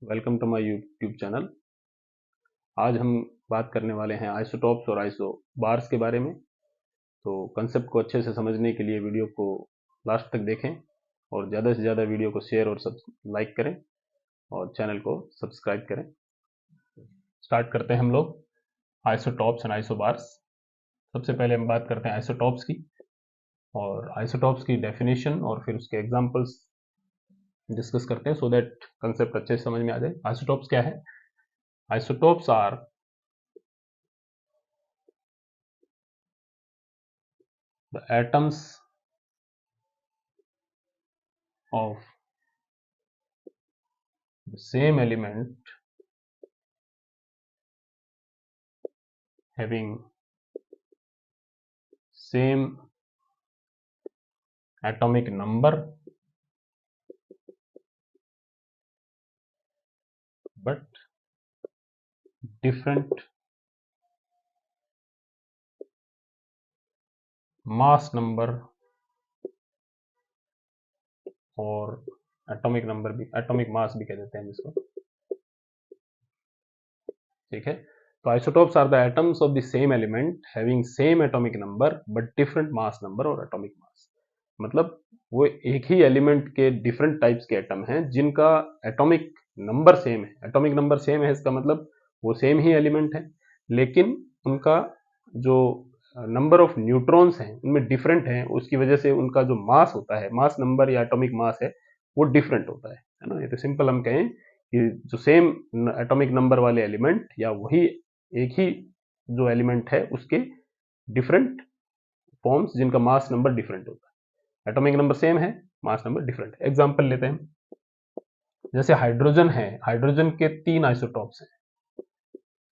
Welcome to my YouTube channel. आज हम बात करने वाले हैं आइसोटॉप्स और आइसोबार्स के बारे में। तो कंसेप्ट को अच्छे से समझने के लिए वीडियो को लास्ट तक देखें और ज़्यादा से ज़्यादा वीडियो को शेयर और लाइक करें और चैनल को सब्सक्राइब करें। स्टार्ट करते हैं हम लोग आइसोटॉप्स एंड आइसोबार्स। सबसे पहले हम बात करते हैं आइसोटॉप्स की और आइसोटॉप्स की डेफिनेशन और फिर उसके एग्जाम्पल्स डिस्कस करते हैं सो दैट कंसेप्ट अच्छे से समझ में आ जाए। आइसोटॉप्स क्या है? Isotopes are the atoms of the same element having same atomic number but different mass number और एटॉमिक नंबर भी, एटॉमिक मास भी कह देते हैं जिसको। ठीक है, तो isotopes are the atoms of the same element having same atomic number but different mass number और एटॉमिक मास। मतलब वो एक ही एलिमेंट के डिफरेंट टाइप्स के एटम हैं जिनका एटॉमिक नंबर सेम है। एटॉमिक नंबर सेम है इसका मतलब वो सेम ही एलिमेंट है, लेकिन उनका जो नंबर ऑफ न्यूट्रॉन्स हैं उनमें डिफरेंट हैं। उसकी वजह से उनका जो मास होता है, मास नंबर या एटॉमिक मास है, वो डिफरेंट होता है ना। ये तो सिंपल हम कहें कि जो सेम एटॉमिक नंबर वाले एलिमेंट या वही एक ही जो एलिमेंट है उसके डिफरेंट फॉर्म्स जिनका मास नंबर डिफरेंट होता है। एटॉमिक नंबर सेम है, मास नंबर डिफरेंट है। एग्जांपल लेते हैं, जैसे हाइड्रोजन है, हाइड्रोजन के 3 आइसोटॉप्स हैं।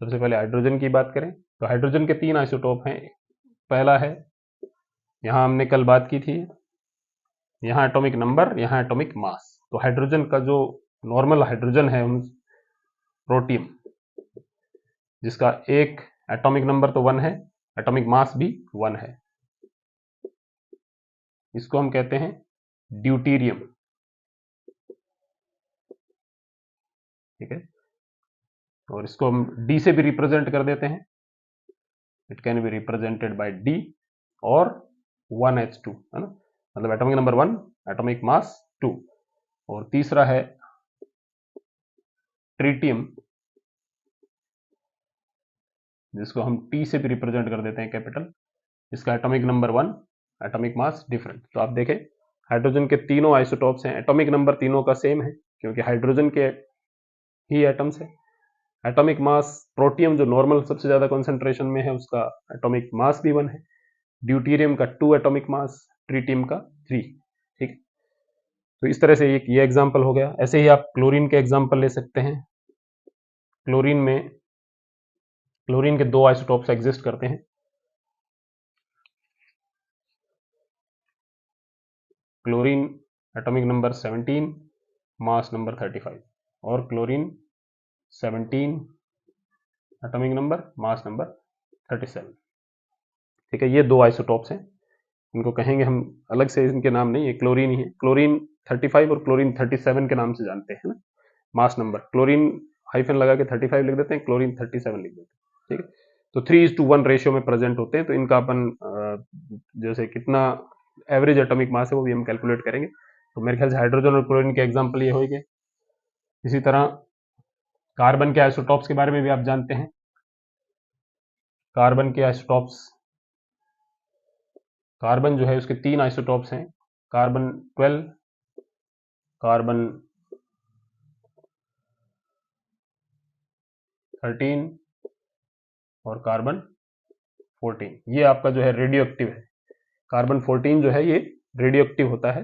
सबसे पहले हाइड्रोजन की बात करें तो हाइड्रोजन के 3 आइसोटॉप हैं। पहला है, यहां हमने कल बात की थी, यहां एटॉमिक नंबर, यहां एटॉमिक मास। तो हाइड्रोजन का जो नॉर्मल हाइड्रोजन है, प्रोटियम, जिसका एक एटॉमिक नंबर तो 1 है, एटॉमिक मास भी 1 है, इसको हम कहते हैं ड्यूटीरियम। ठीक है, और इसको हम डी से भी रिप्रेजेंट कर देते हैं। It can be represented by D और 1H2, है ना। मतलब एटॉमिक नंबर 1, एटॉमिक मास 2। और तीसरा है ट्रीटियम, जिसको हम टी से भी रिप्रेजेंट कर देते हैं कैपिटल। इसका atomic number 1, atomic mass different. तो आप देखें, हाइड्रोजन के तीनों आइसोटॉप्स हैं, एटॉमिक नंबर तीनों का सेम है क्योंकि हाइड्रोजन के ही एटम्स है। एटॉमिक मास, प्रोटियम जो नॉर्मल सबसे ज्यादा कॉन्सेंट्रेशन में है, उसका एटॉमिक मास भी 1 है। ड्यूटीरियम का 2 एटॉमिक मास, ट्रीटियम का 3। ठीक है, तो इस तरह से ये एग्जांपल हो गया। ऐसे ही आप क्लोरीन के एग्जांपल ले सकते हैं। क्लोरीन के 2 आइसोटॉप्स एग्जिस्ट करते हैं। Chlorine atomic number 17, mass number 35, और chlorine 17 atomic number, mass number 37। ठीक है, ये 2 आइसोटॉप्स हैं, इनको कहेंगे हम अलग से, इनके नाम नहीं, ये क्लोरीन ही है। क्लोरीन 35 और क्लोरीन 37 के नाम से जानते हैं ना। मास नंबर, क्लोरीन हाइफन लगा के 35 लिख देते हैं, क्लोरीन 37 लिख देते हैं। ठीक है, तो 3:1 रेशियो में प्रेजेंट होते हैं। तो इनका अपन जैसे कितना एवरेज एटॉमिक मास है वो भी हम कैलकुलेट करेंगे। तो मेरे ख्याल से हाइड्रोजन और क्लोरीन के एग्जाम्पल ये होंगे। इसी तरह कार्बन के आइसोटॉप्स के बारे में भी आप जानते हैं। कार्बन के आइसोटॉप्स, कार्बन जो है उसके 3 आइसोटॉप्स हैं, कार्बन 12, कार्बन 13 और कार्बन 14। ये आपका जो है रेडियो एक्टिव है। कार्बन 14 जो है ये रेडियो एक्टिव होता है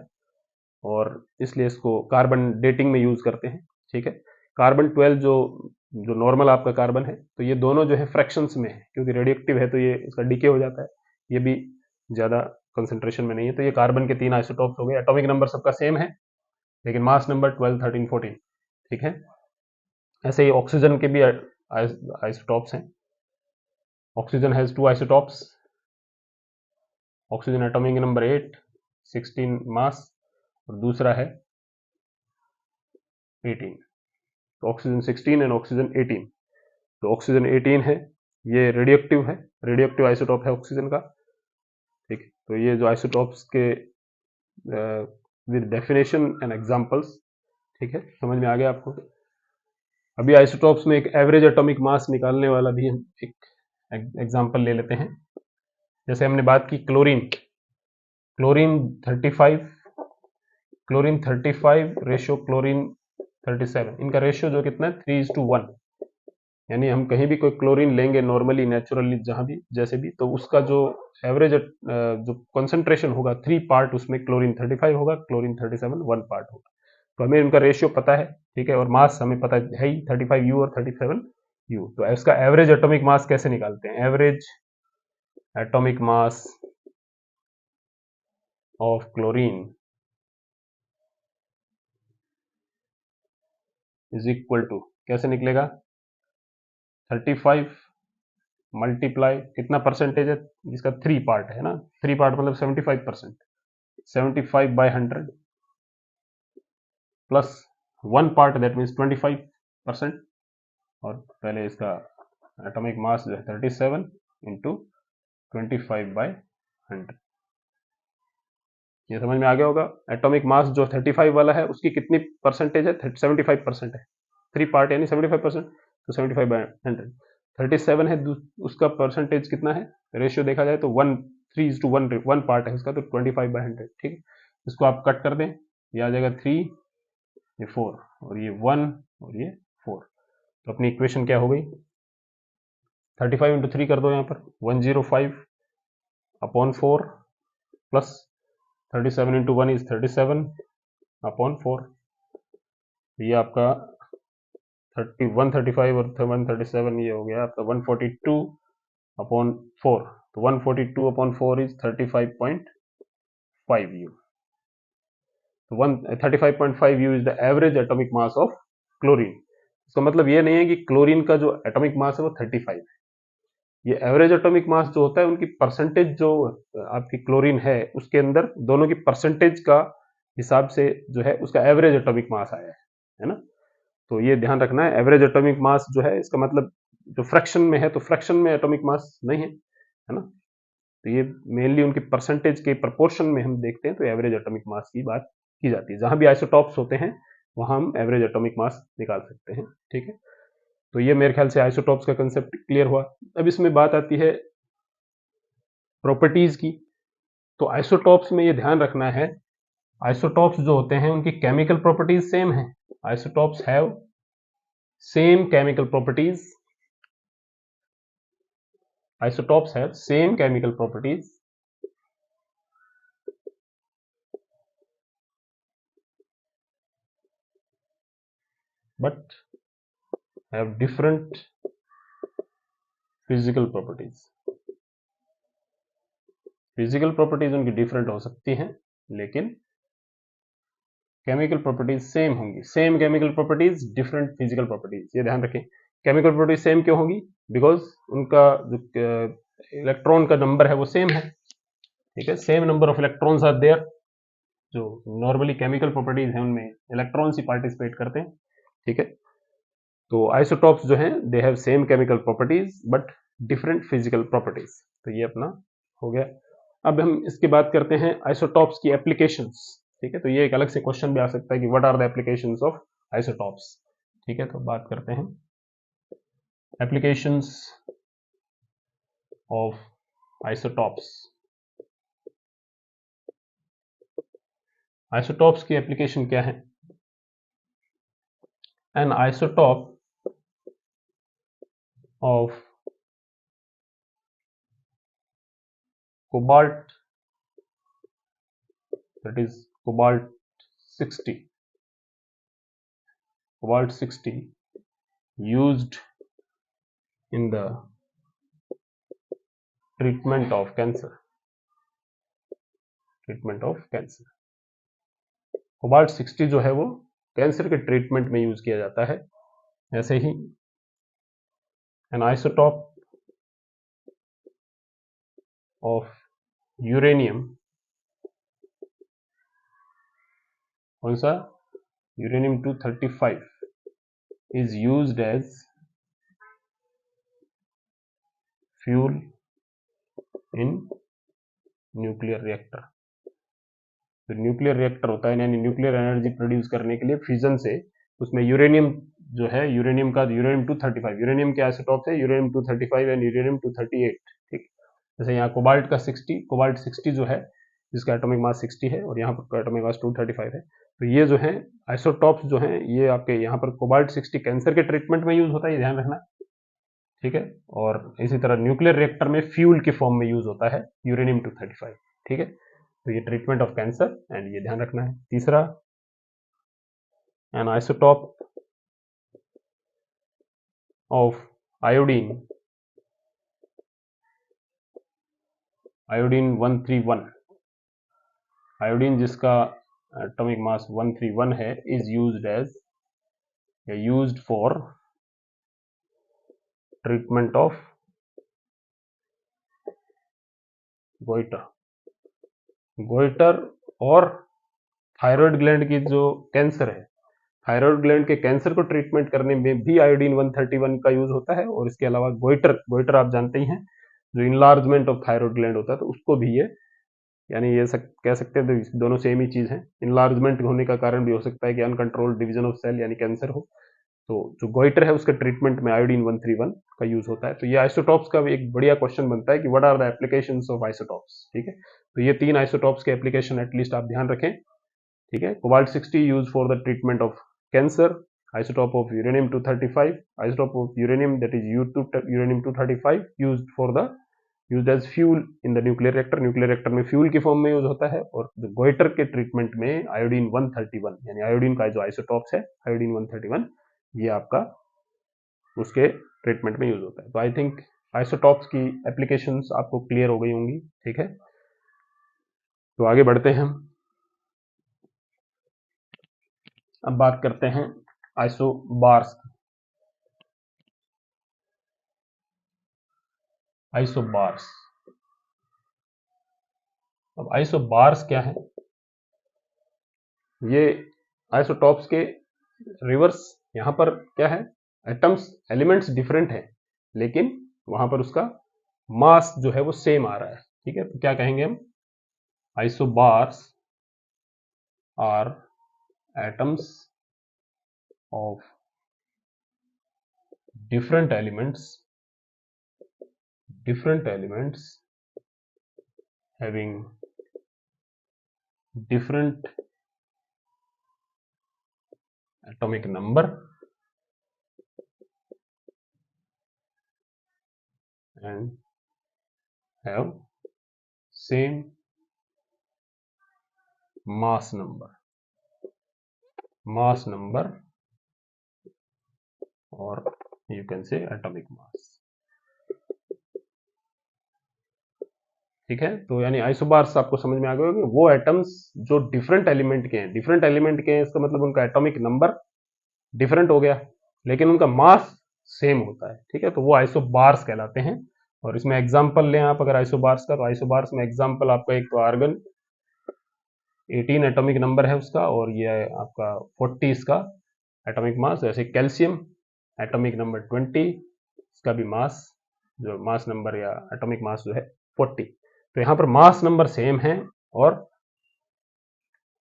और इसलिए इसको कार्बन डेटिंग में यूज करते हैं। ठीक है, कार्बन 12 जो जो नॉर्मल आपका कार्बन है, तो ये दोनों जो है फ्रैक्शंस में है, क्योंकि रेडियो एक्टिव है तो ये इसका डीके हो जाता है, ये भी ज्यादा कंसंट्रेशन में नहीं है। तो ये कार्बन के 3 आइसोटॉप्स हो गए। एटॉमिक नंबर सबका सेम है लेकिन मास नंबर 12, 13, 14। ठीक है, ऐसे ही ऑक्सीजन के भी आइसोटॉप्स हैं। Oxygen has 2 isotopes, oxygen atomic number 8, 16 मास, और दूसरा है 18। तो ऑक्सीजन 16 एंड ऑक्सीजन 18। तो ऑक्सीजन 18 है, ये रेडियोएक्टिव है, रेडियोएक्टिव आइसोटोप है ऑक्सीजन का। ठीक है, तो ये जो आइसोटोप्स के विद डेफिनेशन एंड एग्जांपल्स, ठीक है, समझ में आ गया आपको। अभी आइसोटोप्स में एक एवरेज एटॉमिक मास निकालने वाला भी हम एक एग्जांपल ले लेते हैं। जैसे हमने बात की क्लोरीन 35, क्लोरीन 35 रेशियो क्लोरीन 37, इनका रेशियो जो कितना है 3:1। यानी हम कहीं भी कोई क्लोरीन लेंगे नॉर्मली, नेचुरली, जहां भी, जैसे भी, तो उसका जो एवरेज जो कंसंट्रेशन होगा 3 पार्ट उसमें क्लोरीन 35 होगा, क्लोरीन 37 1 पार्ट होगा। तो हमें उनका रेशियो पता है, ठीक है, और मास हमें पता है ही 35U और 37U। तो इसका एवरेज एटॉमिक मास कैसे निकालते हैं? Average atomic mass of chlorine is equal to, कैसे निकलेगा? 35 मल्टीप्लाई कितना परसेंटेज है जिसका 3 पार्ट है ना, 3 पार्ट मतलब 75%, 75/100 प्लस 1 पार्ट दैट मीन्स 25%। और पहले इसका एटॉमिक मास जो है 37 इंटू 25/100। ये समझ में आ गया होगा। एटॉमिक मास जो 35 वाला है उसकी कितनी परसेंटेज है? 75% है, 3 पार्ट यानी 75%, तो 75/100। 37 है, उसका परसेंटेज कितना है? रेशियो देखा जाए तो 3:1 पार्ट है उसका, तो 25/100। ठीक है, इसको आप कट कर दें, ये आ जाएगा 3, ये 4, और ये 1 और ये 4। तो अपनी इक्वेशन क्या हो गई? 35 इंटू 3 कर दो यहाँ पर, 105/4 प्लस 37 इंटू 1 इज 37/4। ये आपका 135 और 137, ये हो गया आपका 142/4। तो 142/4 इज 35.5U। तो 35.5U is the average atomic mass of chlorine. इसका मतलब ये नहीं है कि क्लोरीन का जो एटॉमिक मास है वो 35 है। ये एवरेज एटॉमिक मास जो होता है उनकी परसेंटेज, जो आपकी क्लोरीन है उसके अंदर दोनों की परसेंटेज का हिसाब से जो है उसका एवरेज एटॉमिक मास आया है ना। तो ये ध्यान रखना है, एवरेज एटॉमिक मास जो है इसका मतलब जो फ्रैक्शन में है, तो फ्रैक्शन में एटॉमिक मास नहीं है ना। तो ये मेनली उनकी परसेंटेज के प्रपोर्शन में हम देखते हैं, तो एवरेज एटॉमिक मास की बात की जाती है। जहां भी आइसोटॉप्स होते हैं वहां हम एवरेज एटॉमिक मास निकाल सकते हैं। ठीक है, तो ये मेरे ख्याल से आइसोटॉप्स का कंसेप्ट क्लियर हुआ। अब इसमें बात आती है प्रॉपर्टीज की। तो आइसोटॉप्स में ये ध्यान रखना है, आइसोटॉप्स जो होते हैं उनकी केमिकल प्रॉपर्टीज सेम है। Isotopes have same chemical properties, isotopes have same chemical properties but have different physical properties। Physical properties उनकी डिफरेंट हो सकती हैं, लेकिन केमिकल प्रॉपर्टीज सेम होंगी। Same chemical properties, different physical properties, ये ध्यान रखें। केमिकल प्रॉपर्टीज सेम क्यों होगी? बिकॉज उनका जो इलेक्ट्रॉन का नंबर है वो सेम है। ठीक है, same number of electrons are there. जो नॉर्मली केमिकल प्रॉपर्टीज हैं उनमें इलेक्ट्रॉन्स ही पार्टिसिपेट करते हैं। ठीक है, तो आइसोटॉप्स जो हैं they have same chemical properties but different physical properties. तो ये अपना हो गया। अब हम इसकी बात करते हैं आइसोटॉप्स की एप्लीकेशंस। ठीक है, तो ये एक अलग से क्वेश्चन भी आ सकता है कि what are the applications of isotopes. ठीक है, तो बात करते हैं एप्लीकेशंस ऑफ आइसोटॉप्स। आइसोटॉप्स की एप्लीकेशन क्या है? An isotope of cobalt, that is cobalt 60, cobalt 60 used in the treatment of cancer, treatment of cancer। Cobalt 60 जो है वो कैंसर के ट्रीटमेंट में यूज किया जाता है। ऐसे ही एन आइसोटॉप ऑफ यूरेनियम, कौन सा? Uranium 235 is used as fuel in nuclear reactor. तो न्यूक्लियर रिएक्टर होता है यानी न्यूक्लियर एनर्जी प्रोड्यूस करने के लिए फिजन से उसमें यूरेनियम जो है, यूरेनियम का यूरेनियम 235, यूरेनियम के आइसोटॉप्स है यूरेनियम 235 एंड यूरेनियम 238। ठीक, जैसे यहाँ कोबाल्ट का 60, कोबाल्ट 60 जो है जिसका एटॉमिक मास 60 है और यहाँ पर एटॉमिक मास 235 है। तो ये जो है आइसोटॉप्स जो हैं ये आपके यहाँ पर कोबाल्ट 60 कैंसर के ट्रीटमेंट में यूज होता है, ये ध्यान रखना। ठीक है, और इसी तरह न्यूक्लियर रिएक्टर में फ्यूल के फॉर्म में यूज होता है यूरेनियम 235। ठीक है, तो ये ट्रीटमेंट ऑफ कैंसर एंड ये ध्यान रखना है। तीसरा, an isotope of iodine, iodine 131, iodine जिसका एटॉमिक मास 131 है, इज यूज्ड एज या used for treatment of goiter, goiter और थायराइड ग्लैंड की जो कैंसर है, थायराइड ग्लैंड के कैंसर को ट्रीटमेंट करने में भी आयोडीन 131 का यूज होता है। और इसके अलावा गोइटर, गोइटर आप जानते ही हैं जो इनलार्जमेंट ऑफ थायराइड ग्लैंड होता है, तो उसको भी ये यानी ये कह सकते हैं तो दोनों सेम ही चीज है। इनलार्जमेंट होने का कारण भी हो सकता है कि अनकंट्रोल्ड डिवीजन ऑफ सेल यानी कैंसर हो, तो जो गोइटर है उसके ट्रीटमेंट में आयोडीन 131 का यूज होता है। तो ये आइसोटॉप्स का भी एक बढ़िया क्वेश्चन बनता है कि what are the applications of isotopes. ठीक है, तो ये 3 आइसोटॉप्स के एप्लीकेशन एटलीस्ट आप ध्यान रखें। ठीक है, cobalt 60 use for the treatment of cancer, isotope of uranium 235, isotope of uranium that is uranium 235 used for the used as fuel in the nuclear reactor, nuclear reactor में fuel की form में use होता है। और जो goitre के treatment में iodine 131 यानी आयोडीन का जो आइसोटॉप्स है आयोडीन 131, ये आपका उसके ट्रीटमेंट में यूज होता है। तो आई थिंक आइसोटॉप्स की एप्लीकेशंस आपको क्लियर हो गई होंगी। ठीक है, तो आगे बढ़ते हैं हम। अब बात करते हैं आइसोबार्स की। आइसोबार्स, अब आइसोबार्स क्या है? ये आइसोटॉप्स के रिवर्स, यहां पर क्या है, एटम्स एलिमेंट्स डिफरेंट है लेकिन वहां पर उसका मास जो है वो सेम आ रहा है। ठीक है, तो क्या कहेंगे हम, isobars are atoms of different elements having different atomic number and have same mass number or you can say atomic mass। ठीक है, तो यानी आइसोबार्स आपको समझ में आ गया होगा, वो एटम्स जो डिफरेंट एलिमेंट के हैं, डिफरेंट एलिमेंट के हैं इसका मतलब उनका एटॉमिक नंबर डिफरेंट हो गया लेकिन उनका मास सेम होता है। ठीक है, तो वो आइसोबार्स कहलाते हैं। और इसमें एग्जांपल लें आप अगर आइसोबार्स का, तो आइसोबार्स में एग्जांपल आपका एक तो आर्गन 18 एटॉमिक नंबर है उसका और ये आपका 40 इसका एटॉमिक मास। जैसे कैल्शियम एटॉमिक नंबर 20, इसका भी मास जो मास नंबर या एटॉमिक मास जो है 40। तो यहाँ पर मास नंबर सेम है और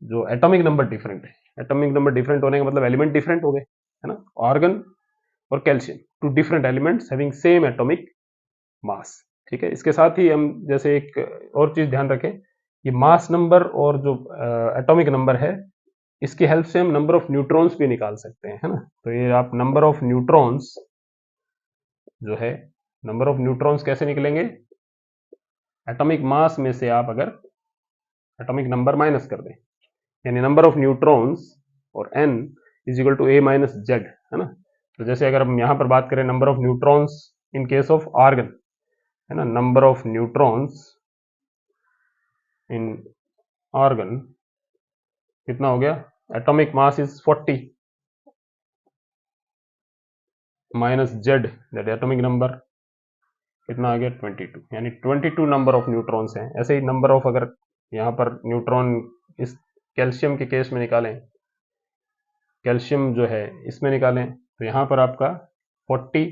जो एटॉमिक नंबर डिफरेंट है। एटॉमिक नंबर डिफरेंट होने का मतलब एलिमेंट डिफरेंट हो गए, है ना। आर्गन और calcium, two different elements having same atomic mass. ठीक है, इसके साथ ही हम जैसे एक और चीज ध्यान रखें, ये मास नंबर और जो एटॉमिक नंबर है इसकी हेल्प से हम नंबर ऑफ न्यूट्रॉन्स भी निकाल सकते हैं, है ना। तो ये आप नंबर ऑफ न्यूट्रॉन्स जो है, नंबर ऑफ न्यूट्रॉन्स कैसे निकलेंगे, एटॉमिक मास में से आप अगर एटॉमिक नंबर माइनस कर दें, यानी नंबर ऑफ न्यूट्रॉन्स और n is equal to a minus Z, है ना। तो जैसे अगर हम यहां पर बात करें number of neutrons in case of argon, है ना, number of neutrons in argon कितना हो गया, atomic mass is 40 minus Z that atomic number कितना आ गया 22, यानी 22 नंबर ऑफ न्यूट्रॉन्स हैं। ऐसे ही नंबर ऑफ अगर यहाँ पर न्यूट्रॉन इस कैल्शियम के केस में निकालें, कैल्शियम जो है इसमें निकालें तो यहाँ पर आपका 40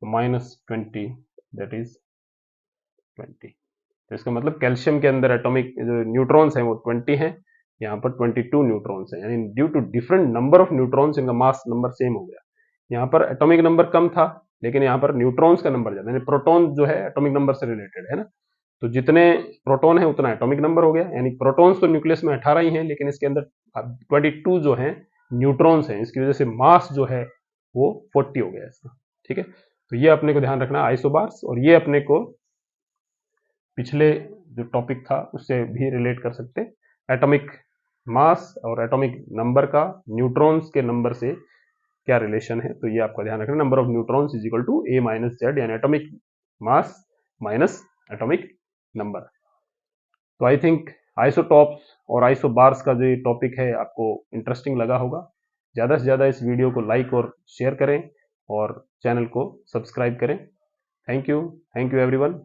माइनस 20 दैट इज 20। तो इसका मतलब कैल्शियम के अंदर एटॉमिक जो न्यूट्रॉन्स हैं वो 20 हैं, यहाँ पर 22 न्यूट्रॉन्स हैं, यानी due to different number of neutrons इनका मास नंबर सेम हो गया। यहाँ पर एटॉमिक नंबर कम था, लेकिन यहाँ पर न्यूट्रॉन्स का नंबर ज्यादा, यानी प्रोटॉन जो है एटॉमिक नंबर से रिलेटेड है ना, तो जितने प्रोटॉन है उतना एटॉमिक नंबर हो गया, यानी प्रोटॉन्स तो न्यूक्लियस में 18 ही हैं, लेकिन इसके अंदर 22 जो है न्यूट्रॉन्स हैं, इसकी वजह से मास जो है वो 40 हो गया इसका। ठीक है, तो ये अपने को ध्यान रखना आइसोबार्स, और ये अपने को पिछले जो टॉपिक था उससे भी रिलेट कर सकते, एटॉमिक मास और एटॉमिक नंबर का न्यूट्रॉन्स के नंबर से क्या रिलेशन है। तो ये आपका ध्यान रखना, number of neutrons is equal to A minus Z, यानी atomic mass minus atomic number. तो आई थिंक आइसोटॉप्स और आइसोबार्स का जो ये टॉपिक है आपको इंटरेस्टिंग लगा होगा। ज़्यादा से ज़्यादा इस वीडियो को लाइक और शेयर करें और चैनल को सब्सक्राइब करें। Thank you everyone.